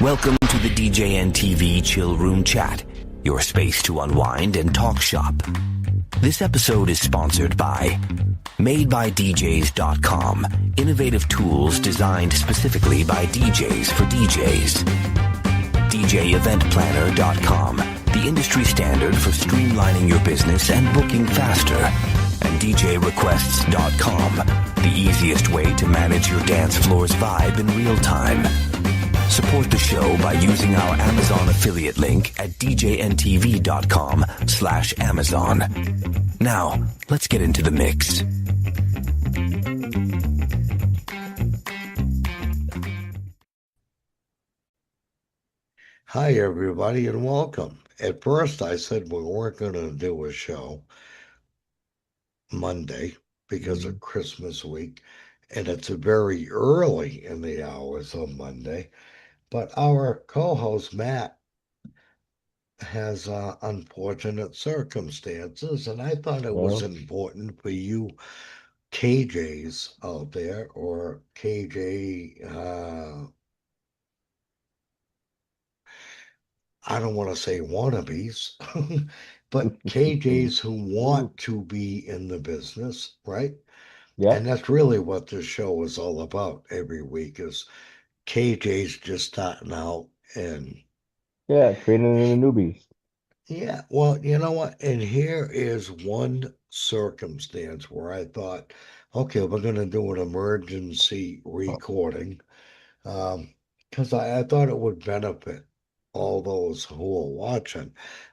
Welcome to the DJNTV Chill Room Chat, your space to unwind and talk shop. This episode is sponsored by MadeByDJs.com, innovative tools designed specifically by DJs for DJs. DJEventPlanner.com, the industry standard for streamlining your business and booking faster. And DJRequests.com, the easiest way to manage your dance floor's vibe in real time. Support the show by using our Amazon affiliate link at djntv.com/Amazon. Now, let's get into the mix. Hi, everybody, and welcome. At first, I said we weren't going to do a show Monday because of Christmas week, and it's very early in the hours of Monday. But our co-host, Matt, has unfortunate circumstances, and I thought it was important for you KJs out there, or KJ, I don't want to say wannabes, but KJs who want to be in the business, right? Yeah. And that's really what this show is all about every week is KJs just starting out and training the newbies. yeah, well, you know what? And here is one circumstance where I thought, okay, we're going to do an emergency recording because I thought it would benefit all those who are watching.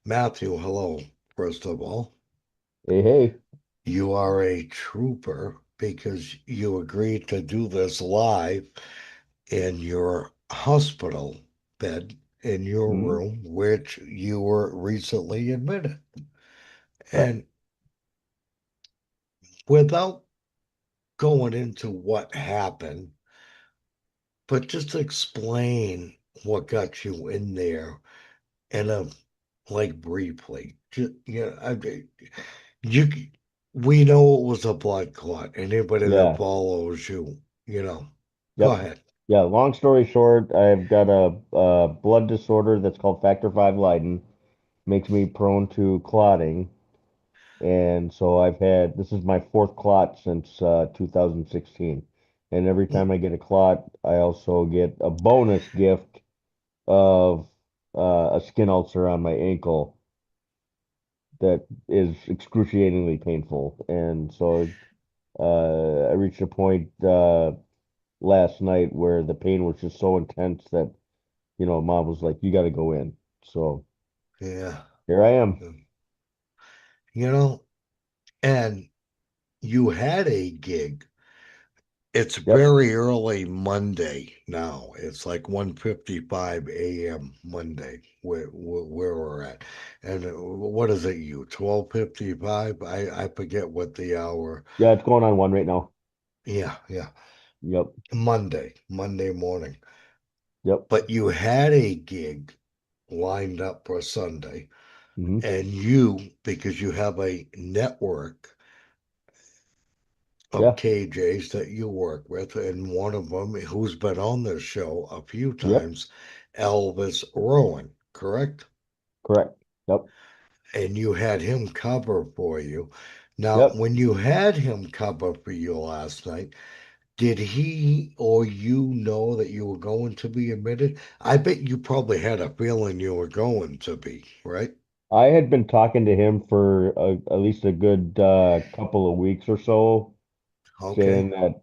Matthew, hello, first of all. Hey. You are a trooper because you agreed to do this live in your hospital bed in your room, which you were recently admitted. And without going into what happened, but just explain what got you in there in a briefly. Just, we know it was a blood clot. Anybody that follows you, go ahead. Yeah, long story short, I've got a blood disorder that's called factor V Leiden, makes me prone to clotting. And so this is my fourth clot since 2016. And every time I get a clot, I also get a bonus gift of a skin ulcer on my ankle that is excruciatingly painful. And so I reached a point last night where the pain was just so intense that, mom was like, you got to go in. So yeah, here I am. And you had a gig. It's very early Monday now. It's like 1:55 a.m. Monday where we're at. And what is it, you? 12:55? I forget what the hour. Yeah, it's going on 1 right now. Yeah. Yep. Monday morning. Yep. But you had a gig lined up for Sunday. And you, because you have a network of KJs that you work with, and one of them who's been on this show a few times, Elvis Rowan, correct? Correct. Yep. And you had him cover for you. Now, when you had him cover for you last night, did he or you know that you were going to be admitted? I bet you probably had a feeling you were going to be, right? I had been talking to him for at least a good couple of weeks or so, saying that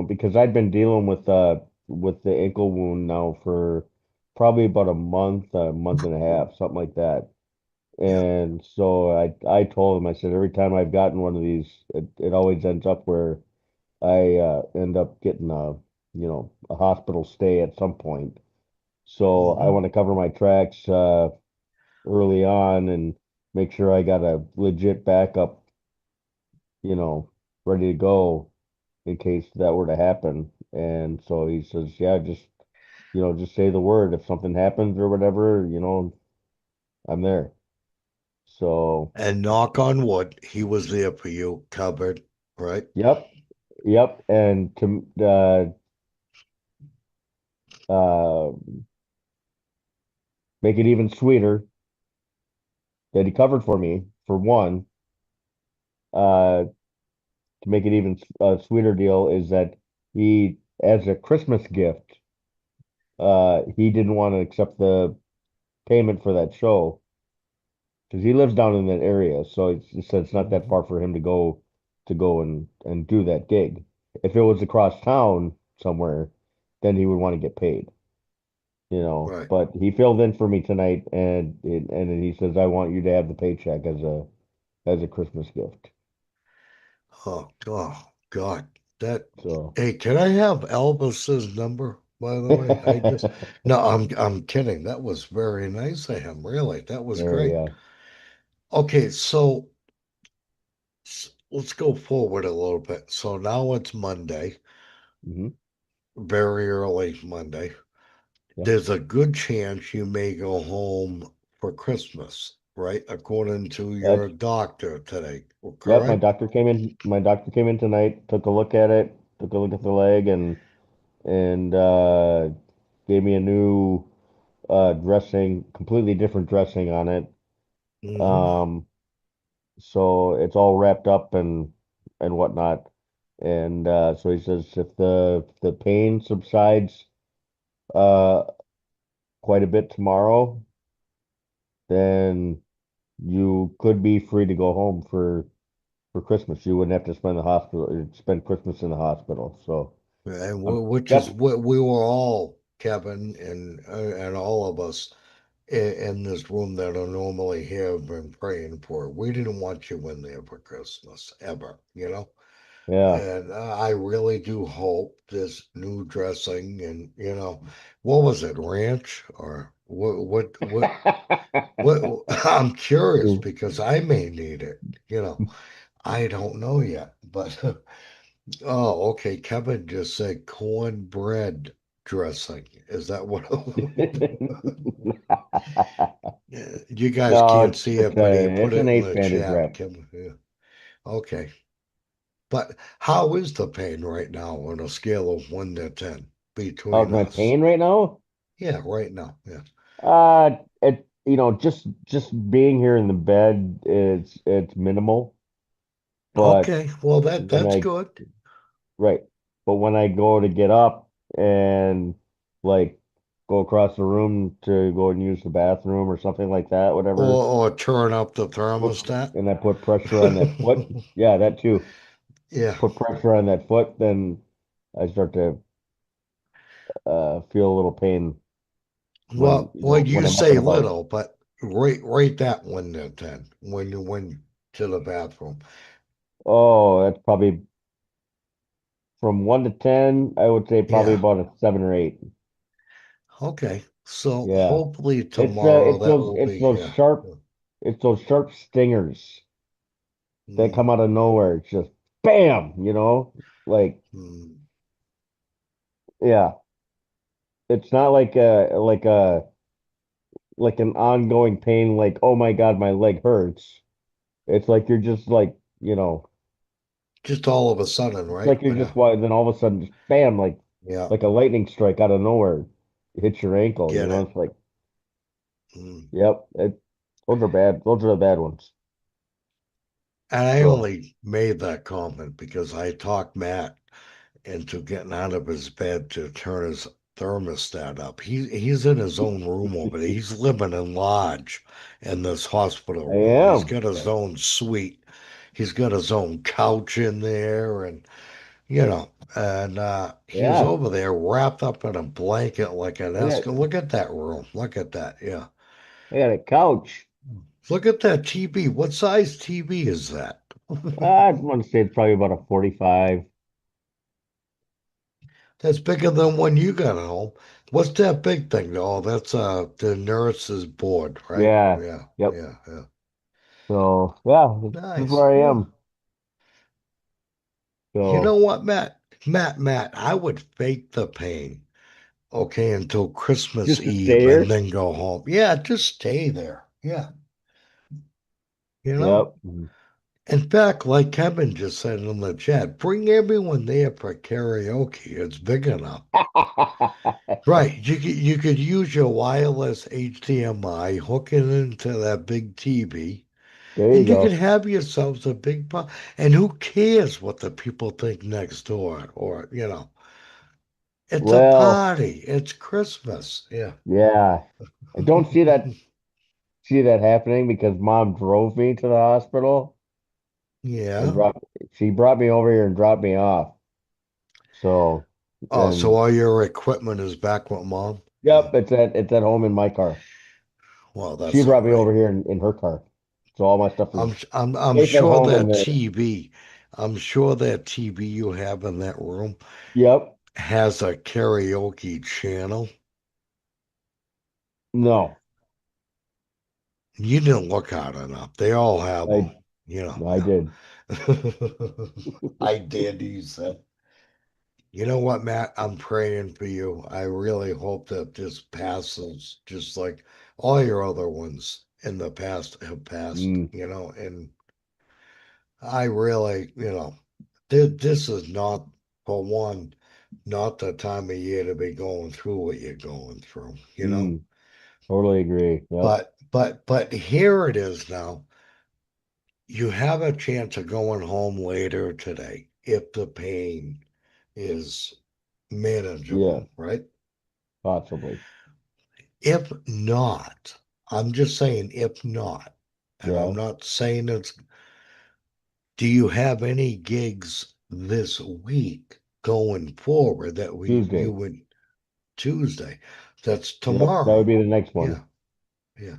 because I'd been dealing with the ankle wound now for probably about a month and a half, something like that. And so I told him, I said, every time I've gotten one of these, it always ends up where I end up getting a hospital stay at some point. So I want to cover my tracks early on and make sure I got a legit backup, ready to go in case that were to happen. And so he says, yeah, just say the word. If something happens or whatever, I'm there. So. And knock on wood, he was there for you, covered, right? Yep. And uh, make it even sweeter that he covered for me for one. To make it even sweeter deal is that he, as a Christmas gift, he didn't want to accept the payment for that show because he lives down in that area, so it's not that Mhm. far for him to go and do that gig. If it was across town somewhere, then he would want to get paid, you know. Right. But he filled in for me tonight, and he says, "I want you to have the paycheck as a Christmas gift." Oh, God. That, So hey, can I have Elvis's number, by the way? No, I'm kidding. That was very nice of him, really. That was there, great. yeah. Okay, so let's go forward a little bit. So now it's Monday, Hmm. very early Monday. Yeah. There's a good chance you may go home for Christmas, right? According to your That's doctor today, Yep, my correct? doctor came in. My doctor came in tonight, took a look at it, took a look at the leg, and gave me a new dressing, completely different dressing on it. Hmm. Um, so it's all wrapped up and whatnot. And so he says if the pain subsides uh quite a bit tomorrow, then you could be free to go home for Christmas. You wouldn't have to spend Christmas in the hospital. So, And um, which is yep, what we were all, Kevin, and all of us in this room that are normally here have been praying for. We didn't want you in there for Christmas ever, you know? yeah. And I really do hope this new dressing and, what was it, ranch or what? I'm curious because I may need it, you know. I don't know yet, but oh, okay. Kevin just said cornbread dressing. Is that what? Yeah, you guys No, can't see it, but he put it's it an in ace the bandage chat. wrap. Yeah. Okay. But how is the pain right now on a scale of 1 to 10 How's between my us? pain right now? Yeah, right now. Yeah. It just being here in the bed, it's minimal. But Okay. Well, when that's I good. right, but when I go to get up and like go across the room to go and use the bathroom or something like that, whatever, Or turn up the put- thermostat. and I put pressure on that foot. Yeah, that too. Yeah. Put pressure on that foot, then I start to feel a little pain when Well, when you I'm up say and about. little, but rate that 1 to 10 when you went to the bathroom. Oh, that's probably from 1 to 10. I would say probably Yeah. about a 7 or 8. Okay. So Yeah, hopefully tomorrow that will be, yeah. it's those sharp stingers that Mm, come out of nowhere. It's just bam, like mm. yeah. It's not like an ongoing pain. Like oh my God, my leg hurts. It's like you're just Just all of a sudden, it's right? like you're Yeah. just then all of a sudden just bam, Yeah. like a lightning strike out of nowhere hits your ankle. Get it. It's like Mm. yep, those are bad. Those are the bad ones. And I So only made that comment because I talked Matt into getting out of his bed to turn his thermostat up. He's in his own room over there. He's living in lodge in this hospital I room. He's am. got his own suite. He's got his own couch in there, and he's Yeah, over there wrapped up in a blanket like an I got Eskimo. Look at that room. Look at that. Yeah. I got a couch. Look at that TV. What size TV is that? I want to say it's probably about a 45. That's bigger than when you got home. What's that big thing? Oh, that's the nurse's board, right? Yeah. Yeah, Yep. yeah, yeah. So yeah, this is Nice. where I Yeah. am. You know So what, Matt? Matt, I would fake the pain, okay, until Christmas just to stay Eve and here. then go home. Yeah, just stay there. Yeah, you know? Yep. In fact, like Kevin just said in the chat, bring everyone there for karaoke. It's big enough. Right. You could use your wireless HDMI, hook it into that big TV, There you and you could go. have yourselves a big party. And who cares what the people think next door? Or, it's a Well, party. It's Christmas. Yeah. yeah. I don't see that happening because mom drove me to the hospital and Yeah. brought me over here and dropped me off. So, Oh, so and all your equipment is back with mom? Yeah. yep, it's at home in my car. Well, She that's all brought me right. over here in her car. So all my stuff is I'm safe at sure home in that there. TV, I'm sure that TV you have in that room Yep. has a karaoke channel. No, You didn't look hard enough. They all have I them, you know. I did. Yeah. I did, you said. You know what, Matt? I'm praying for you. I really hope that this passes just like all your other ones in the past have passed, Mm, and I really, this is not, for one, not the time of year to be going through what you're going through. mm, totally agree. Yep. But here it is now. You have a chance of going home later today if the pain is Yeah, manageable, right? possibly. If not, I'm just saying, if not, and I'm Yeah. not saying it's, do you have any gigs this week going forward that you Tuesday. would Tuesday? That's Yep. That would be tomorrow. the next one. Yeah, yeah.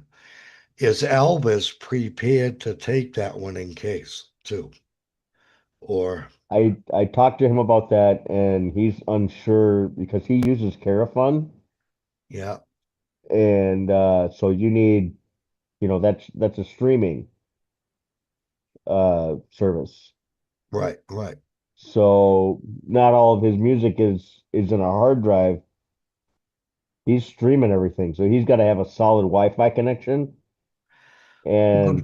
Is Elvis prepared to take that one in case too? Or I talked to him about that and he's unsure because he uses Carafun yeah, and so you need, that's a streaming service. right, right. So not all of his music is in a hard drive. He's streaming everything. So he's got to have a solid Wi-Fi connection Well,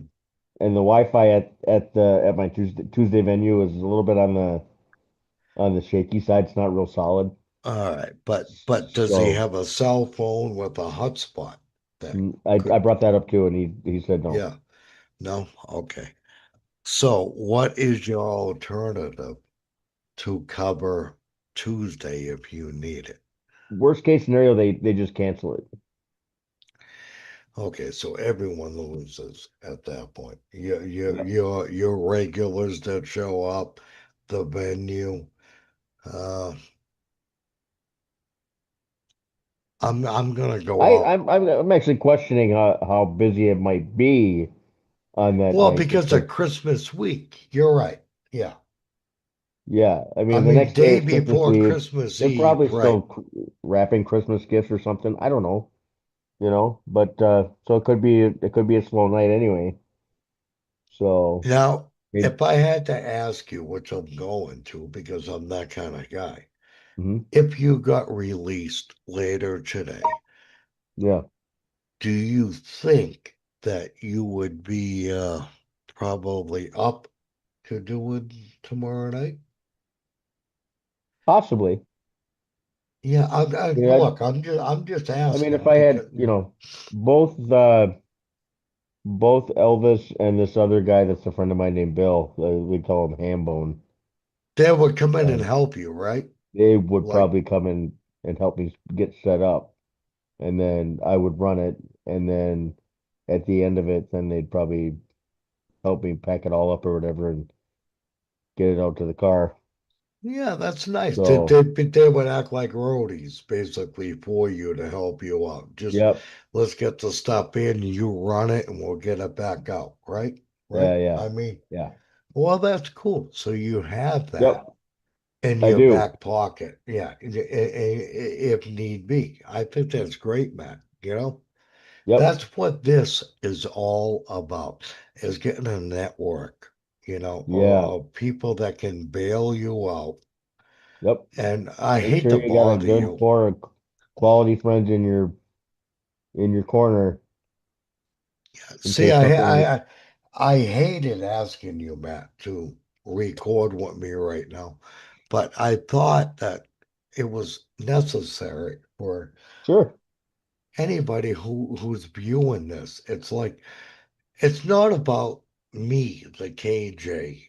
and the Wi-Fi at my Tuesday venue is a little bit on the shaky side. It's not real solid. all right, but does he So have a cell phone with a hotspot that I could? brought that up too, and he said no. Yeah, no, okay. So, what is your alternative to cover Tuesday if you need it? Worst case scenario, they just cancel it. Okay, so everyone loses at that point. Yep. Your regulars that show up, the venue. Uh, I'm gonna go I out. I'm actually questioning how busy it might be on that Well, night because because of Christmas week. You're right. Yeah. yeah, I I mean the mean, next day day is Christmas before Eve. Christmas They're Eve, probably right? still wrapping Christmas gifts or something. I don't know, but so it could be a slow night anyway. So Now, it, if I had to ask you, which I'm going to because I'm that kind of guy, mhm, if you got released later today, yeah, do you think that you would be probably up to do it tomorrow night? possibly. Yeah, Yeah, look, I'm just I mean if asking I had because both the both Elvis and this other guy that's a friend of mine named Bill, we call him Hambone. they would come in and Um, help you, right? they would Like, probably come in and help me get set up, and then I would run it, and then at the end of it, then they'd probably help me pack it all up or whatever and get it out to the car. yeah, that's nice. So, They would act like roadies basically for you to help you out. Just yep, let's get the stuff in, you run it, and we'll get it back out, right? Right? yeah, yeah, I mean, yeah, well, that's cool. So you have that yep, in I your do. back pocket. Yeah, if need be. I think that's great, Matt. Yep, That's what this is all about, is getting a network, yeah, of people that can bail you out. yep. And I Make hate sure to you got a bother good you. core of quality friends in your corner in See, case something. I hated asking you, Matt, to record with me right now, but I thought that it was necessary for Sure. anybody who's viewing this. It's like it's not about me, the KJ.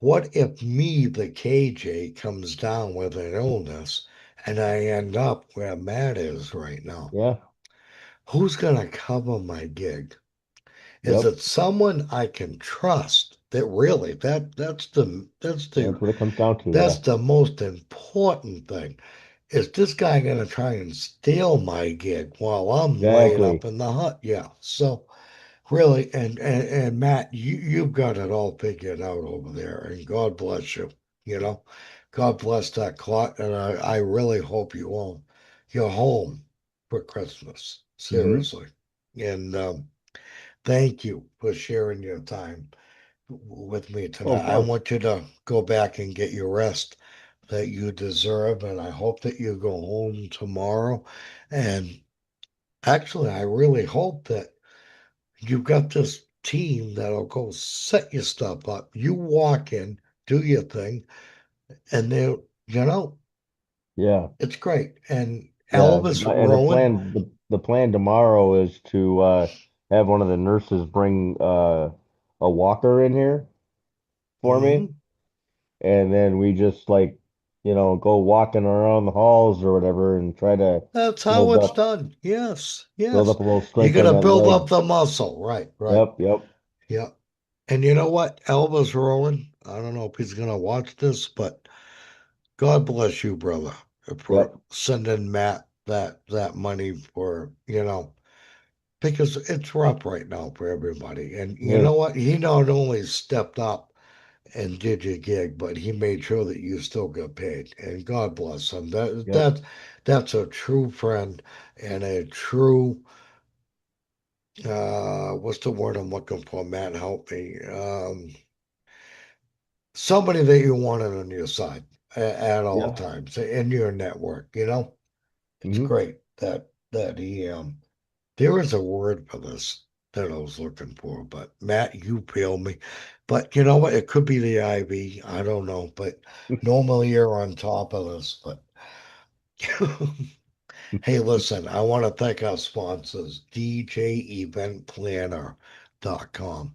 What if me, the KJ, comes down with an illness and I end up where Matt is right now? Yeah. Who's gonna cover my gig? Is Yep. it someone I can trust? That really That's what it comes down to. that's Yeah. the most important thing. Is this guy gonna try and steal my gig while I'm laying up Exactly. in the hut? Yeah. So really, and Matt, you've got it all figured out over there, and God bless you. You know, God bless that clock, and I really hope you're home for Christmas. Hmm. Seriously, and thank you for sharing your time with me Oh, tonight. of I course. want you to go back and get your rest that you deserve, and I hope that you go home tomorrow. And actually, I really hope that you've got this team that'll go set your stuff up. You walk in, do your thing, and Yeah. it's great. And Yeah. Elvis And the Rowan, plan the plan tomorrow is to have one of the nurses bring a walker in here for me. mhm, And then we just like, go walking around the halls or whatever and try to that's how build it's up done. Yes, build yes. up a little You strength got on to that build up leg. the muscle. Right, right. Yep, yep. Yeah. And you know what? Elvis Rowan, I don't know if he's going to watch this, but God bless you, brother, for Yep. sending Matt that money for, because it's rough right now for everybody. And It you know is. what? He not only stepped up and did your gig, but he made sure that you still got paid. And God bless him. Yep. That's a true friend and a true what's the word I'm looking for? Matt, help me. Somebody that you wanted on your side at all Yeah. times in your network. It's Hmm. great that he there is a word for this that I was looking for, but Matt, you failed me. But you know what? It could be the IV. I don't know, but normally you're on top of this. But hey, listen, I want to thank our sponsors, DJEventPlanner.com.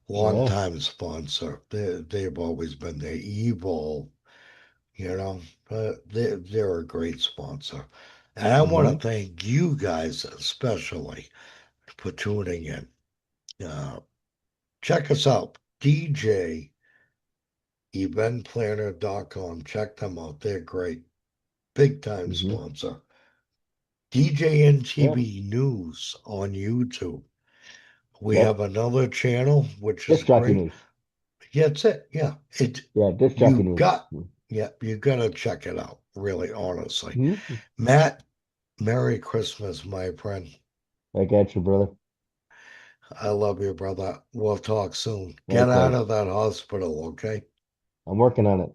Yeah. Longtime sponsor. They've always been there. Evil, you know, they're a great sponsor. And I want to Hmm. thank you guys especially for tuning in. Uh, check us out, DJEventPlanner.com. Check them out. They're great. Big time Hmm. sponsor. Yeah. DJNTV News on YouTube. We Yep. have another channel, which is Disc jockey great. news. Yeah, that's it. Yeah. Yeah, disc jockey You news. got, yeah, you got to check it out, really, honestly. Hmm. Matt, Merry Christmas, my friend. I got you, brother. I love you, brother. We'll talk soon. Get out Likewise. of that hospital, okay? I'm working on it.